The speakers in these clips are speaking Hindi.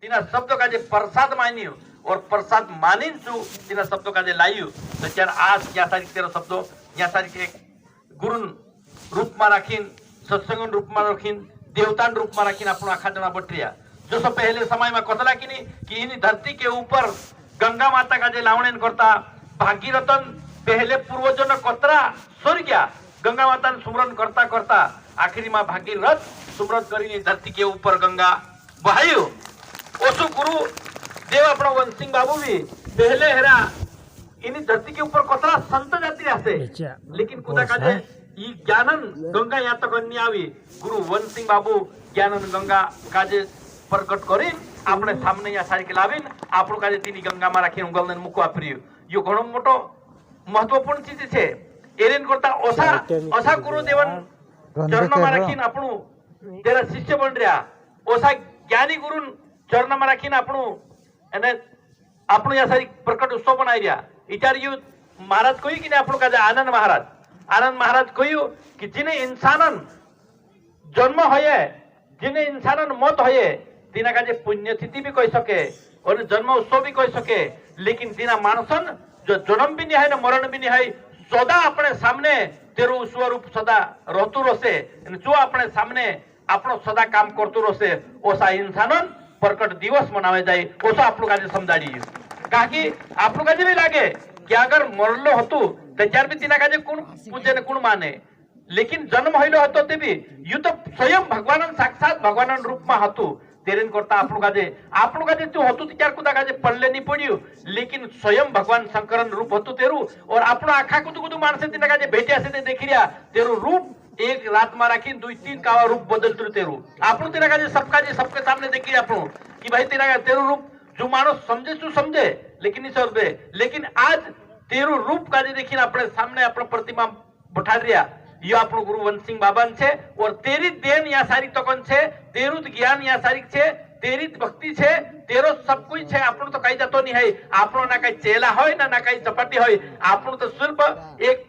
तिना शब्द का जे प्रसाद मान्यो और प्रसाद मानिन छु तिना शब्द का जे लायो तो त्यार आज या तारीख तेरो शब्द या तारीख एक गुरु रूप में राखीन सत्संग रूप में राखीन देवतान रूप में राखीन आपण आखा जना बटरिया जो सब पहले समय में कतला कि इन धरती के ऊपर गंगा माता का जे लावणन करता भागीरथन पहले पूर्वजन कतरा सर गया गंगा माता सुमरन करता करता आखिरी में भागीरथ सुमरन करी धरती के ऊपर गंगा बहायो ओसु गुरु देव अपना वंशिंग बाबू भी पहले हेरा इन धरती के ऊपर कतरा संत जाति आसे लेकिन खुदा काजे ई ज्ञानन गंगा या तक नहीं आवी गुरु वंशिंग बाबू ज्ञानन गंगा काजे प्रकट करी આપણે સામને યા સારી કે લાવીને આપણો કાજે તેની ગંગામાં રાખીને ઉગલને મૂકવા પ્રિય યો ઘણો મોટો મહત્વપૂર્ણ ચીજ છે એરેન કરતા ઓસા ગુરુદેવન ચરણમાં રાખીને આપણું તેરા શિષ્ય બન રહ્યા ઓસા જ્ઞાની ગુરુ ચરણમાં રાખીને આપણું અને આપણું યા સારી પ્રકટ ઉત્સવ બનાવી રહ્યા વિચાર્યું મહારાજ કહ્યું કે ને આપણું કાજે આનંદ મહારાજ કહ્યું કે જેને ઇન્સાનન જન્મ હોય જેને ઇન્સાનન મોત હોય तीना का पुण्यतिथि भी कही सके और जन्म उत्सव भी कही सके लेकिन तीना मानसन जो जन्म भी नहीं है ना मरण भी नहीं है सदा अपने सामने तेरो स्वरूप सदा रहतु रसे जो अपने सामने अपनो सदा काम करतु रसे ओसा इंसानन प्रकट दिवस मनावे जाए ओसा आपलो काजे समझाड़ी काकी आपलो काजे भी लागे कि अगर मरलो हतु त्यार भी तीना काजे कोण पूजे ने कोण माने लेकिन जन्म हईलो हतो ते भी यु तो स्वयं भगवानन साक्षात भगवानन रूप में हतु तेरेन करता आपनो काजे तू हतु त्यार कुदा काजे पडले नहीं पड्यो लेकिन स्वयं भगवान शंकरन रूप हतु तेरू और आपनो आखा कुदु माणसे तिना काजे भेट्या से ते देखी रिया तेरू रूप एक रात में राखी 2-3 कावा रूप बदलतु तेरू आपनो तेरा काजे सबके सामने देखी आपनो कि भाई तेरू रूप जो माणस समझे तू समझे लेकिन नहीं समझे लेकिन आज तेरू रूप काजे देखीने अपने सामने अपना प्रतिमा बैठा रिया यो આપણો ગુરુ વંશિંગ બાબાન છે और तेरी देन या सारी तकन છે तेरू ज्ञान या सारी છે तेरी भक्ति છે तेरो सब कुछ છે આપણો तो કઈ જતો નહીં है આપણો ના કઈ ચેલા હોય ના કઈ ચપાટી હોય આપણો તો સિર્ફ એક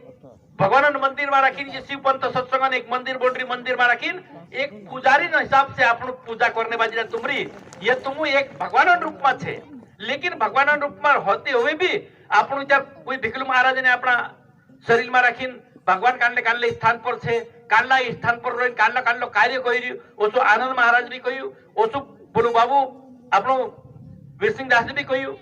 ભગવાનના મંદિર માં રાખીને જે શિવ पंथ सत्संगन एक मंदिर बोंडरी मंदिर में રાખીને एक पुजारी ना हिसाब से આપણો पूजा करने बाजी तुमरी ये तुम एक भगवान रूप में छे लेकिन भगवान रूप में होते हुए भी આપણો जब कोई भिखलू महाराज ने अपना शरीर में રાખીને भगवान कांडले स्थान पर छे कांडला स्थान पर रही कांडलो कार्य करी ओसो आनंद महाराज भी कहू ओसो बोलू बाबू आपनो वीरसिंह दास भी कहू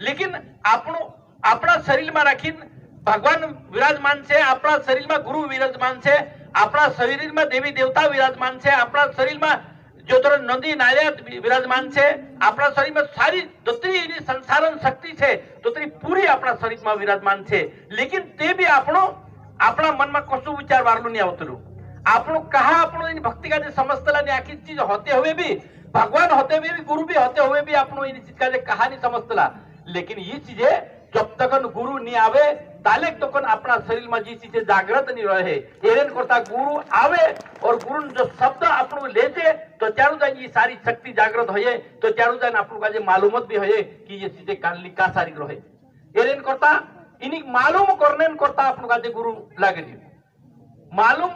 लेकिन आपनो अपना शरीर में राखीन भगवान विराजमान छे अपना शरीर में गुरु विराजमान छे अपना शरीर में देवी देवता विराजमान छे अपना शरीर में जो तरह नदी नारिया विराजमान छे अपना शरीर में सारी दोतरी संसारन शक्ति छे दोतरी पूरी अपना शरीर में विराजमान छे लेकिन ते भी आपनो अपना मन में कशु विचार वारलू नहीं आवतलू आपनो कहा आपनो इन भक्ति का समझतला ने आखी चीज होते हुए भी भगवान होते हुए भी गुरु भी होते हुए भी आपनो इन चीज का कहा नहीं समझतला लेकिन ये चीजें जब तक गुरु नहीं आवे ताले तक अपना शरीर में जी चीजें जागृत नहीं रहे एरेन करता गुरु आवे और गुरु जो शब्द आपनो लेते तो चारू जान ये सारी शक्ति जागृत होए तो चारू जान आपनो का मालूमत भी होए कि ये चीजें कानली का सारी रहे एरेन करता इन्हीं मालूम करने करता आपनो का गुरु लागे मालूम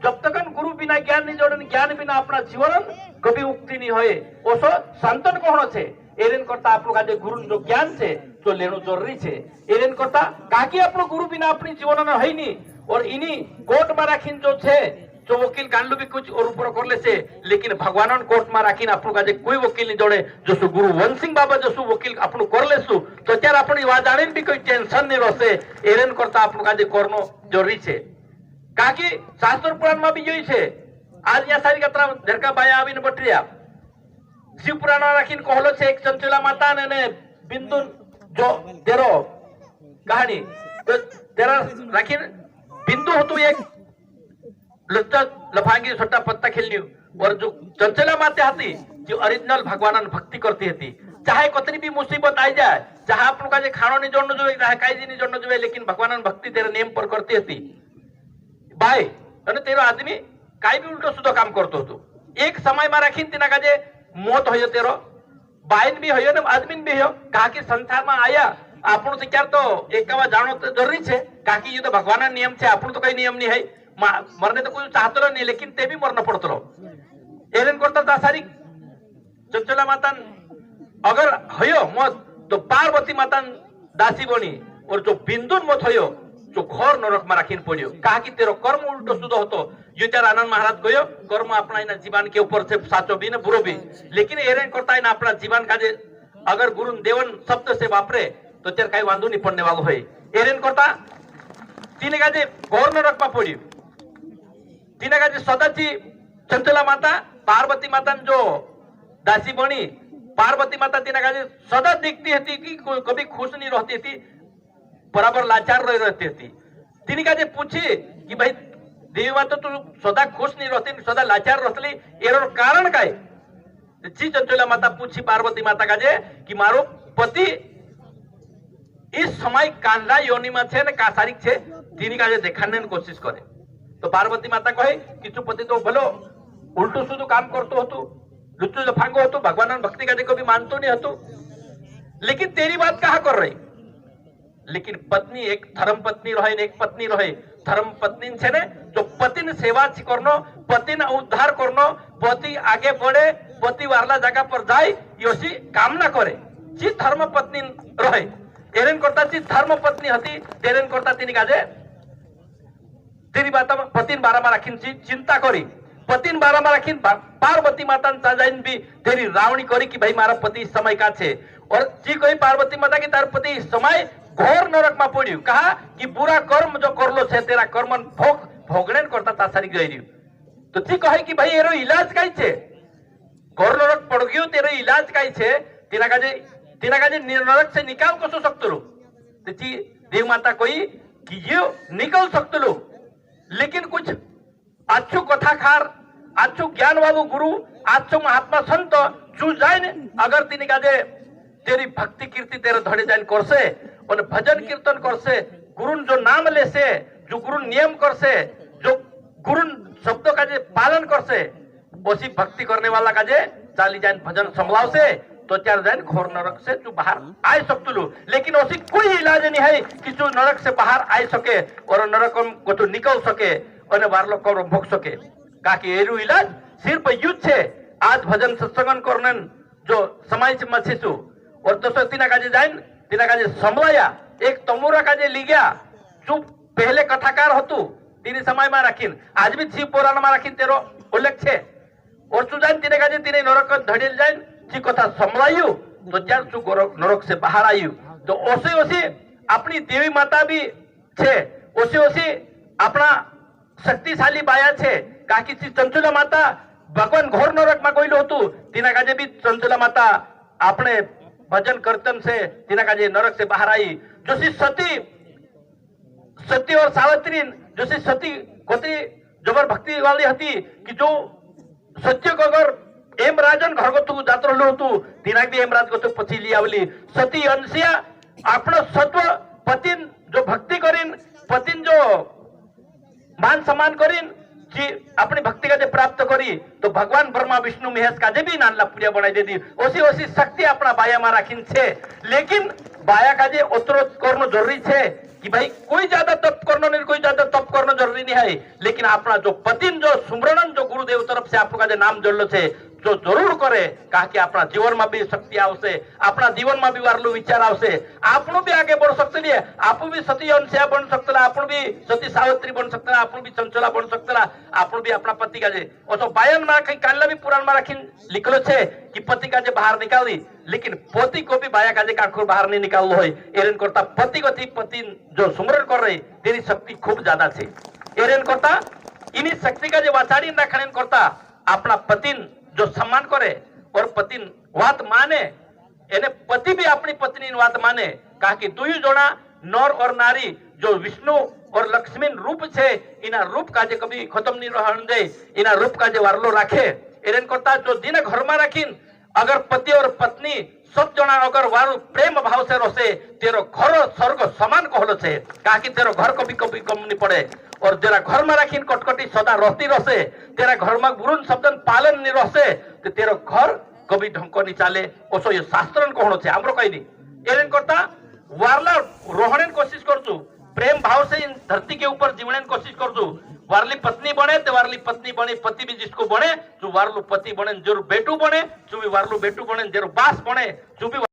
जब तक गुरु बिना ज्ञान नहीं जोड़न ज्ञान बिना अपना जीवन कभी उक्ति नहीं होए ओसो संतन कौन छे एरेन करता आपनो का गुरु जो ज्ञान छे तो लेनो जरूरी छे एरेन करता काकी आपनो गुरु बिना अपनी जीवन न है नहीं और इन्हीं कोर्ट में राखीन जो छे जो वकील कांडलू भी कुछ और ऊपर कर ले से लेकिन भगवान कोर्ट में राखीने आपनो का कोई वकील नहीं जोड़े जो गुरु वंशिंग बाबा जो वकील आपनो कर लेसु तो त्यार अपनी वात आने भी कोई टेंशन नहीं रहसे एरेन करता आपनो का करनो जरूरी छे काकी शास्त्र पुराण में भी यही छे आज या सारी कतरा धरका बाया आवीने बटरिया शिव पुराण राखीने कहलो छे एक चंचला माता ने बिंदु जो तेरो कहानी तो तेरा राखीने बिंदु हतु एक लफांगी छोटा पत्ता खेलनी और जो चंचला माता थी जो ओरिजिनल भगवान भक्ति करती थी चाहे कतरी भी मुसीबत आई जाए चाहे आपको का खानो नहीं जोड़ना जो चाहे कई नहीं जोड़ना जो लेकिन भगवान भक्ति तेरे नेम पर करती थी भाई अने तेरो आदमी कई भी उल्टो सुधो काम करतो હતો एक समय में राखीने तेना का मौत होयो तेरो बाइन भी होयो ने आदमी भी होयो काकी संसार में आया આપણું તો ક્યાર તો એકાવા જાણો તો જરૂરી છે કાકી ये तो भगवान नियम છે આપણું તો કઈ નિયમ નહીં है मरने तो कोई चाहतो नहीं लेकिन ते भी मरना पड़तो एरेन करता सारी चंचला माता अगर हयो मत तो पार्वती माता दासी बनी और जो बिंदु मत हयो जो घोर नरक में राखीन पड़ियो कहा कि तेरो कर्म उल्टो सुधो होतो यो त्यार आनंद महाराज कहो कर्म अपना इना जीवन के ऊपर से साचो भी न बुरो भी लेकिन एरेन करता है ना अपना जीवन का जे अगर गुरु देवन शब्द से वापरे तो तेर कहीं वांधो नहीं पड़ने वालों है एरेन करता तीने का जे घोर नरक में पड़ियो तीने का जे सदाची चंचला माता पार्वती माता जो दासी बनी पार्वती माता तीने का जे सदा दिखती थी कि कभी खुश नहीं रहती थी बराबर लाचार रहती थी तीने का जे पूछी कि भाई देवी माता तू सदा खुश नहीं रहती सदा लाचार रहती एरो कारण काय जी चंचला माता पूछी पार्वती माता का जे कि मारो पति इस समय कांदा योनि में छे ने कासारिक छे तीनी का जे देखाने की कोशिश करे तो पार्वती माता कहे कि तू पति तो भलो उल्टू सुधु काम करतो हतु लुच्चू लफांगो हतु भगवान भक्ति का जे कभी मानतो नहीं हतु लेकिन तेरी बात कहा कर रही लेकिन पत्नी एक धर्म पत्नी रहे एक पत्नी रहे धर्म पत्नी छे ने जो पति ने सेवा करनो पति ने उद्धार करनो पति आगे बढ़े पति वाला जगह पर जाए योसी कामना करे जी धर्म पत्नी रहे एरेन करता जी धर्म पत्नी हती तेरेन करता तीनी काजे तेरी बात पतिन बारामा राखिन चिंता करी पतिन बारामा राखिन पार्वती माता जाइन भी तेरी रावणी करी कि भाई मारा पति समय का छे और जी कोई पार्वती माता की तार पति समय घोर नरक में पड़ियो कहा कि बुरा कर्म जो करलो छे तेरा कर्म भोगने करता तासारी गई तो जी कहे कि भाई एरो इलाज काई छे घोर नरक पड़ गयो तेरो इलाज काई छे तेरा काजे नरक से निकाल कसो सकतो लो तो जी देव माता कोई कि ये निकल सकतो लो लेकिन कुछ अच्छो कथाकार अच्छो ज्ञान वालो गुरु अच्छो महात्मा संत चू जाए अगर तीन काजे तेरी भक्ति कीर्ति तेरे धड़े जाइन करसे और भजन कीर्तन करसे गुरु जो नाम ले से जो गुरु नियम करसे जो गुरु शब्दों का जे पालन करसे उसी भक्ति करने वाला का जे चाली जाइन भजन संभलाव से तो चार जाइन घोर नरक से तू बाहर आ सकतलू लेकिन उसी कोई इलाज नहीं है कि तू नरक से बाहर आ सके और नरक को तू निकल सके और वारलो को भोग सके काकि एरू इलाज सिर्फ युद्ध छे आज भजन सत्संगन करने जो समय से मछीसु और तो तीना काजे जाइन तीना काजे संभलाया एक तमुरा काजे ली गया जो पहले कथाकार हतु तीनी समय में राखीन आज भी शिव पुराण में राखीन तेरो उल्लेख छे और तू जाइन तीने काजे तीने नरक धड़ेल जाइन जी कथा संभलायु तो चार तू नरक से बाहर आयु तो ओसे ओसे अपनी देवी माता भी छे ओसे ओसे अपना शक्तिशाली बाया छे काकी चंचला माता भगवान घोर नरक में गइलो हतु तीना काजे भी चंचला माता अपने भजन कीर्तन से तीना काजे नरक से बाहर आई जोशी सती और सावित्री जोशी सती कोतरी जबर भक्ति वाली हती कि जो सत्य को अगर एम राजन घर को तू जात रहलो तू तीना भी एम राज को तू पछी लिया बोली सती अंशिया अपना सत्व पतिन जो भक्ति करिन पतिन जो मान सम्मान करिन कि अपनी भक्ति का प्राप्त करी तो भगवान ब्रह्मा विष्णु महेश का भी नानला पूजा बनाई दे दी ओसी ओसी शक्ति अपना बाया में राखीन छे लेकिन बाया का जे उतरो करनो जरूरी छे कि भाई कोई ज्यादा तप करनो नहीं कोई ज्यादा तप करनो जरूरी नहीं है लेकिन अपना जो पतिन जो सुमरणन जो गुरुदेव तरफ से आपका जो नाम जोड़लो छे जो जरूर करे कहा कि अपना जीवन में भी शक्ति आवशे अपना जीवन में भी वारलो विचार आवशे आपनो भी आगे बढ़ सकते लिए आपू भी सती अंशिया बन सकते आपन भी सती सावित्री बन सकते आपन भी चंचला बन सकते आपन भी अपना पति का जे ओसो बायन में कहीं काल्ला भी पुराण में रखी लिखलो छे कि पति का जे बाहर निकाली लेकिन पति को भी बाया का जे काखुर बाहर नहीं निकाललो होय एरेन करता पति को थी पति जो सुमरण कर रही तेरी शक्ति खूब ज्यादा छे एरेन करता इनी शक्ति का जे वाचाड़ी राखण करता अपना पतिन जो सम्मान करे और पति बात माने एने पति भी अपनी पत्नी बात माने कहा कि दुई जोड़ा नर और नारी जो विष्णु और लक्ष्मी रूप छे इना रूप का जे कभी खत्म नहीं रहन दे इना रूप का जे वारलो राखे एरेन करता जो दिन घर में राखीन अगर पति और पत्नी सब जना अगर वारु प्रेम भाव से रसे तेरो घर स्वर्ग समान कहलो छे कहा कि तेरो घर कभी कभी कम नहीं पड़े और तेरा घर में राखीन कटकटी सदा रहती रसे तेरा घर में गुरुन शब्द पालन नहीं रसे तो तेरो घर कभी ढंको नहीं चाले ओसो ये शास्त्रन कहनो छे हमरो कही नहीं एरेन करता वारला रोहणेन कोशिश करजू प्रेम भाव से इन धरती के ऊपर जीवने कोशिश करजू वारली पत्नी बने तो वारली पत्नी बने, पति भी जिसको बने जो वारलू पति बने, जो बेटू बने जो भी वारलू बेटू बने, जो बास बने जो भी